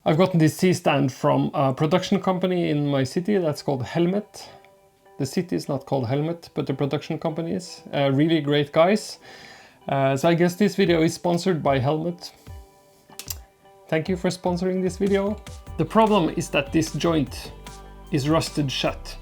I've gotten this C-stand from a production company in my city that's called Helmet. The city is not called Helmet, but the production company is. Really great guys. So I guess this video is sponsored by Helmet. Thank you for sponsoring this video. The problem is that this joint is rusted shut.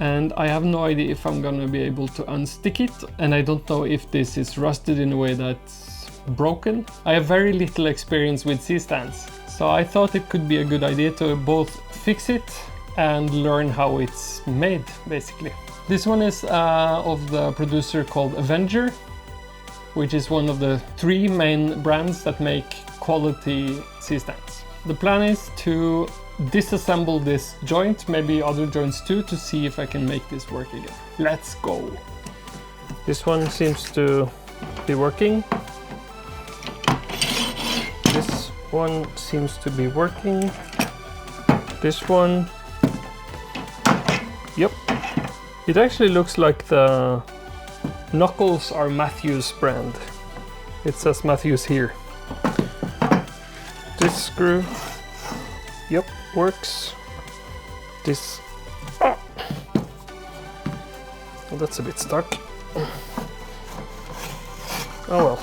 And I have no idea if I'm gonna be able to unstick it. And I don't know if this is rusted in a way that's broken. I have very little experience with C-stands. So I thought it could be a good idea to both fix it and learn how it's made, basically. This one is of the producer called Avenger, which is one of the 3 main brands that make quality C-stands. The plan is to disassemble this joint, maybe other joints too, to see if I can make this work again. Let's go! This one seems to be working. This one seems to be working. This one, yep. It actually looks like the knuckles are Matthews brand. It says Matthews here. This screw, yep, works. This, well, that's a bit stuck. Oh well.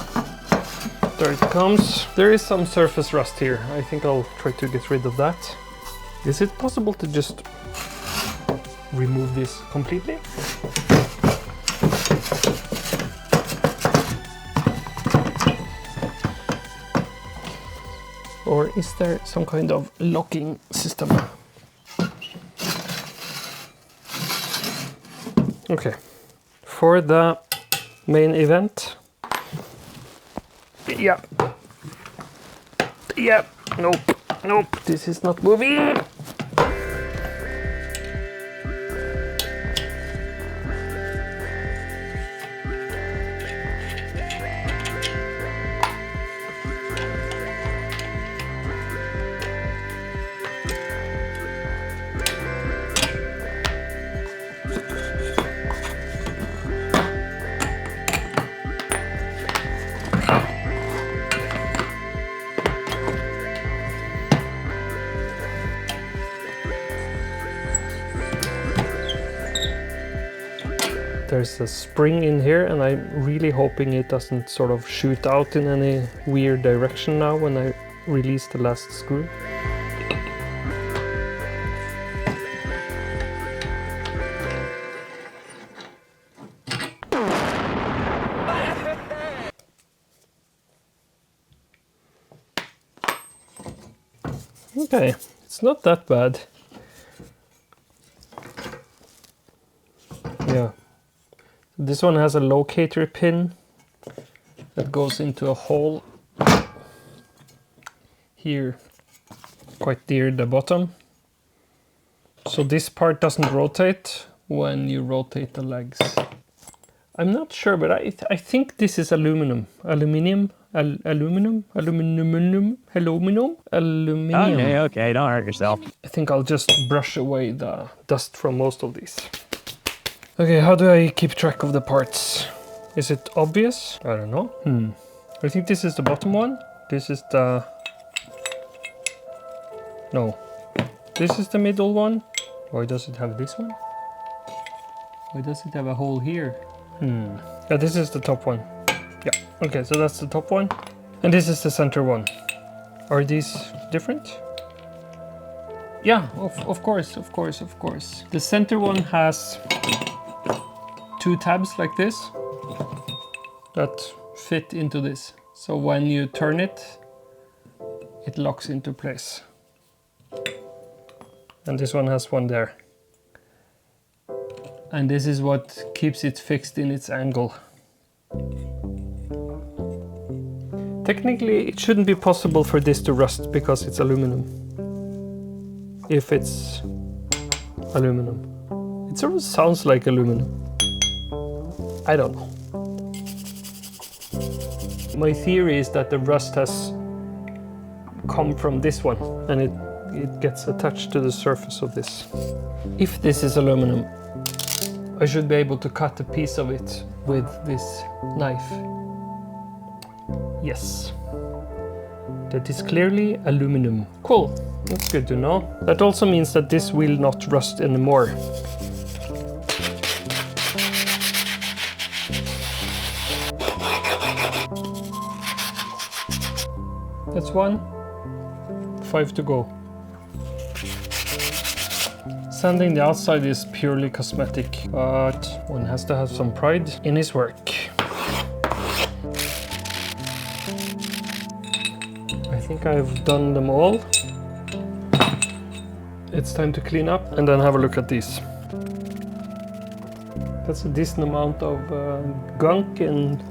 There it comes. There is some surface rust here. I think I'll try to get rid of that. Is it possible to just remove this completely? Or is there some kind of locking system? Okay. For the main event. Yeah. Yeah. Nope. Nope. This is not moving. There's a spring in here and I'm really hoping it doesn't sort of shoot out in any weird direction now when I release the last screw. Okay, it's not that bad. Yeah. This one has a locator pin that goes into a hole here, quite near the bottom. So this part doesn't rotate when you rotate the legs. I'm not sure, but I think this is aluminum. Aluminum. Okay, don't hurt yourself. I think I'll just brush away the dust from most of these. Okay, how do I keep track of the parts? Is it obvious? I don't know. I think this is the bottom one. This is the... No. This is the middle one. Why does it have this one? Why does it have a hole here? Yeah, this is the top one. Yeah, okay, so that's the top one. And this is the center one. Are these different? Yeah, of course. The center one has 2 tabs like this that fit into this. So when you turn it, it locks into place. And this one has one there. And this is what keeps it fixed in its angle. Technically, it shouldn't be possible for this to rust because it's aluminum. If it's aluminum. It sort of sounds like aluminum. I don't know. My theory is that the rust has come from this one and it gets attached to the surface of this. If this is aluminum, I should be able to cut a piece of it with this knife. Yes. that is clearly aluminum. Cool, that's good to know. That also means that this will not rust anymore. That's 1, 5 to go. Sanding the outside is purely cosmetic, but one has to have some pride in his work. I think I've done them all. It's time to clean up and then have a look at these. That's a decent amount of gunk and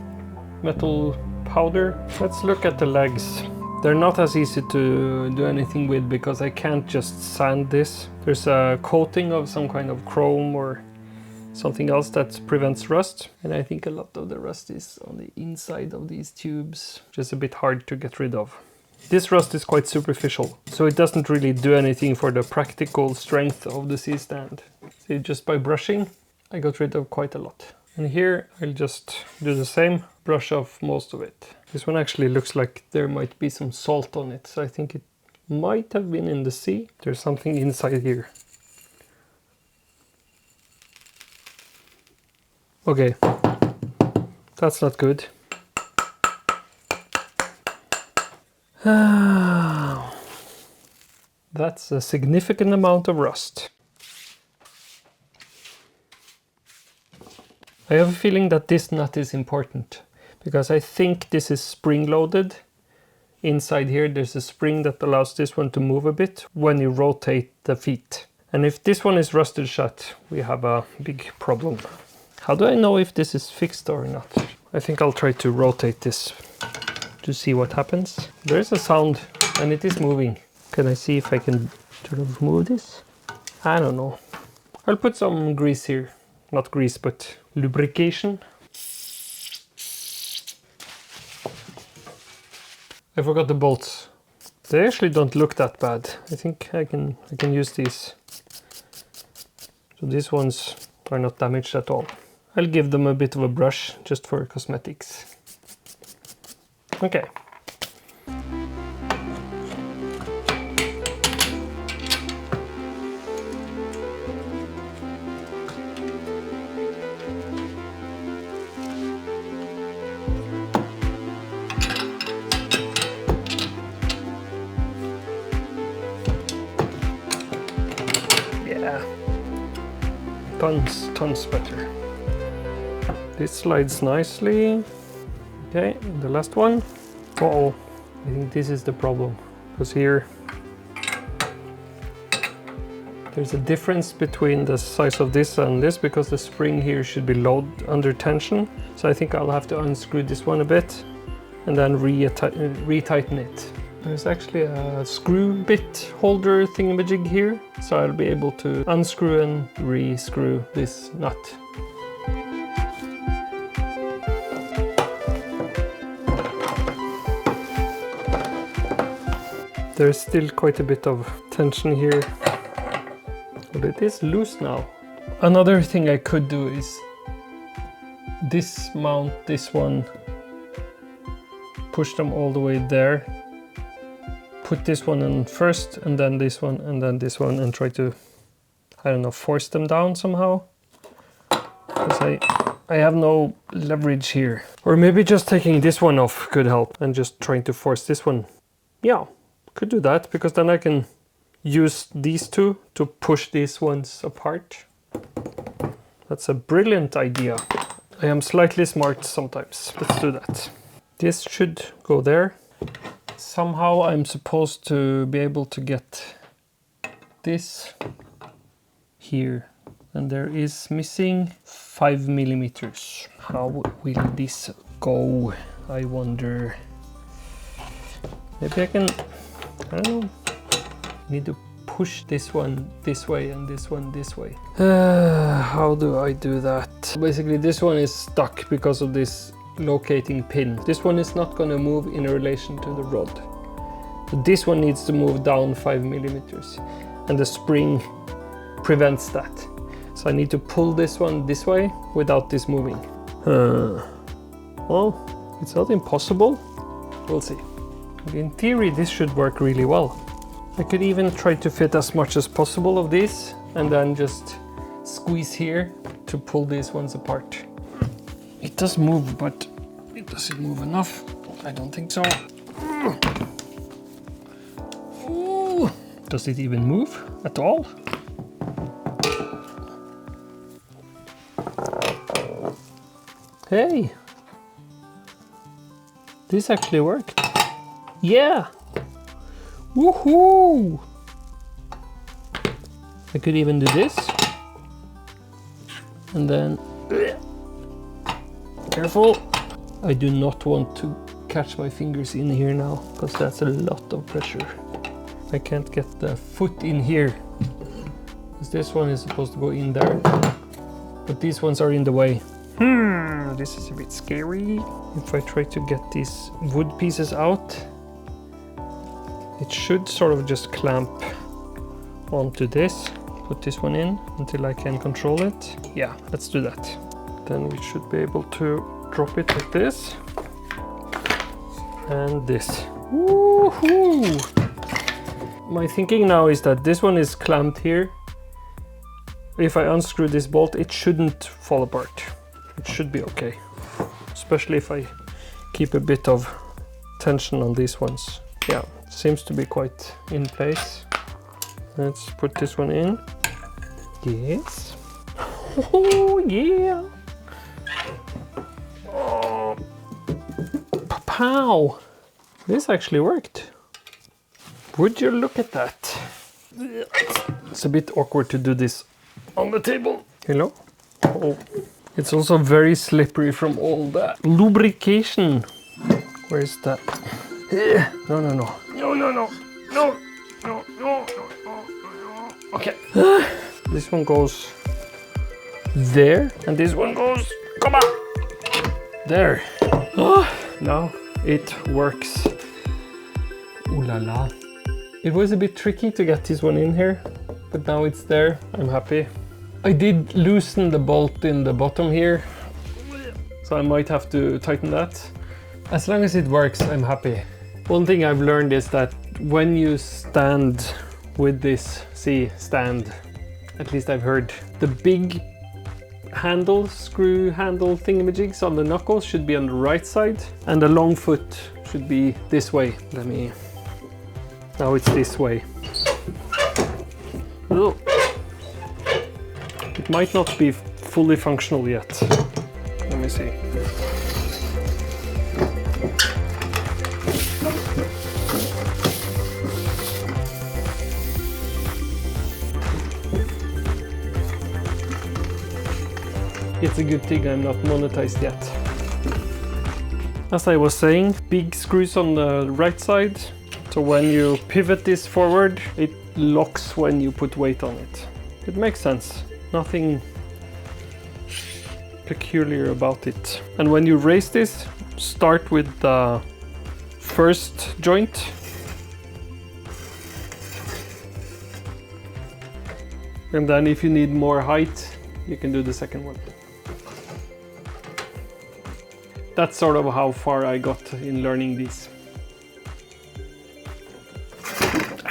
metal powder. Let's look at the legs. They're not as easy to do anything with because I can't just sand this. There's a coating of some kind of chrome or something else that prevents rust. And I think a lot of the rust is on the inside of these tubes, which is a bit hard to get rid of. This rust is quite superficial, so it doesn't really do anything for the practical strength of the C-stand. See, just by brushing, I got rid of quite a lot. And here I'll just do the same, brush off most of it. This one actually looks like there might be some salt on it, so I think it might have been in the sea. There's something inside here. Okay, that's not good. That's a significant amount of rust. I have a feeling that this nut is important because I think this is spring loaded. Inside here there's a spring that allows this one to move a bit when you rotate the feet. And if this one is rusted shut, we have a big problem. How do I know if this is fixed or not? I think I'll try to rotate this to see what happens. There is a sound and it is moving. Can I see if I can sort of move this? I don't know. I'll put some grease here. Not grease, but lubrication. I forgot the bolts. They actually don't look that bad. I think I can use these. So these ones are not damaged at all. I'll give them a bit of a brush just for cosmetics. Okay. Tons better. This slides nicely. Okay, the last one. Uh-oh, I think this is the problem. Because here there's a difference between the size of this and this because the spring here should be low under tension. So I think I'll have to unscrew this one a bit and then retighten it. There's actually a screw bit holder thingamajig here, so I'll be able to unscrew and re-screw this nut. There's still quite a bit of tension here, but it is loose now. Another thing I could do is dismount this one, push them all the way there, put this one in first and then this one and then this one and try to, I don't know, force them down somehow. Because I have no leverage here. Or maybe just taking this one off could help and just trying to force this one. Yeah, could do that because then I can use these two to push these ones apart. That's a brilliant idea. I am slightly smart sometimes. Let's do that. This should go there. Somehow I'm supposed to be able to get this here, and there is missing 5 millimeters. How will this go, I wonder? Maybe I can, I don't know, need to push this one this way and this one this way. How do I do that? Basically this one is stuck because of this locating pin. This one is not going to move in relation to the rod. So this one needs to move down 5 millimeters and the spring prevents that. So I need to pull this one this way without this moving. Well, it's not impossible. We'll see. In theory, this should work really well. I could even try to fit as much as possible of this and then just squeeze here to pull these ones apart. It does move, but does it move enough? I don't think so. Ooh. Does it even move at all? Hey! This actually worked. Yeah! Woohoo! I could even do this. And then... Careful! I do not want to catch my fingers in here now, because that's a lot of pressure. I can't get the foot in here, because this one is supposed to go in there, but these ones are in the way. This is a bit scary. If I try to get these wood pieces out, it should sort of just clamp onto this. Put this one in until I can control it. Yeah, let's do that. Then we should be able to drop it like this and this. Woohoo! My thinking now is that this one is clamped here. If I unscrew this bolt, it shouldn't fall apart. It should be okay, especially if I keep a bit of tension on these ones. Yeah, seems to be quite in place. Let's put this one in. Yes. Oh yeah. Oh. Pow! This actually worked. Would you look at that? It's a bit awkward to do this on the table. Hello? Oh. It's also very slippery from all that lubrication. Where is that? No, no, no. No, no, no. No, no, no, no. Okay. This one goes there, and this one goes, come on, there. Now it works. Ooh la la. It was a bit tricky to get this one in here, but now it's there. I'm happy. I did loosen the bolt in the bottom here, so I might have to tighten that. As long as it works, I'm happy. One thing I've learned is that when you stand with this stand, at least I've heard, the big handle, screw handle thingamajigs on the knuckles should be on the right side, and the long foot should be this way. Now it's this way. Oh. It might not be fully functional yet. Let me see. It's a good thing I'm not monetized yet. As I was saying, big screws on the right side. So when you pivot this forward, it locks when you put weight on it. It makes sense. Nothing peculiar about it. And when you raise this, start with the first joint. And then if you need more height, you can do the second one. That's sort of how far I got in learning these.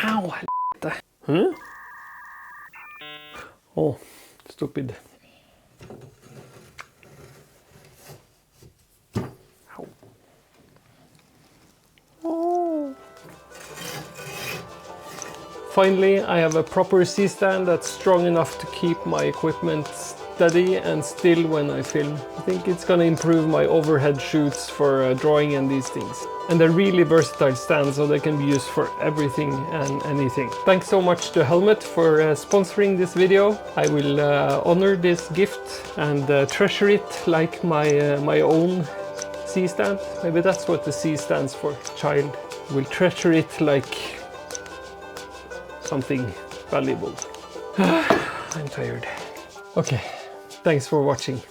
Ow! Huh? Oh, stupid. Ow. Oh. Finally, I have a proper C-stand that's strong enough to keep my equipment steady and still when I film. I think it's gonna improve my overhead shoots for drawing and these things. And they're really versatile stands, so they can be used for everything and anything. Thanks so much to Helmet for sponsoring this video. I will honor this gift and treasure it like my own C-stand. Maybe that's what the C stands for, child. We'll treasure it like something valuable. I'm tired. Okay, thanks for watching.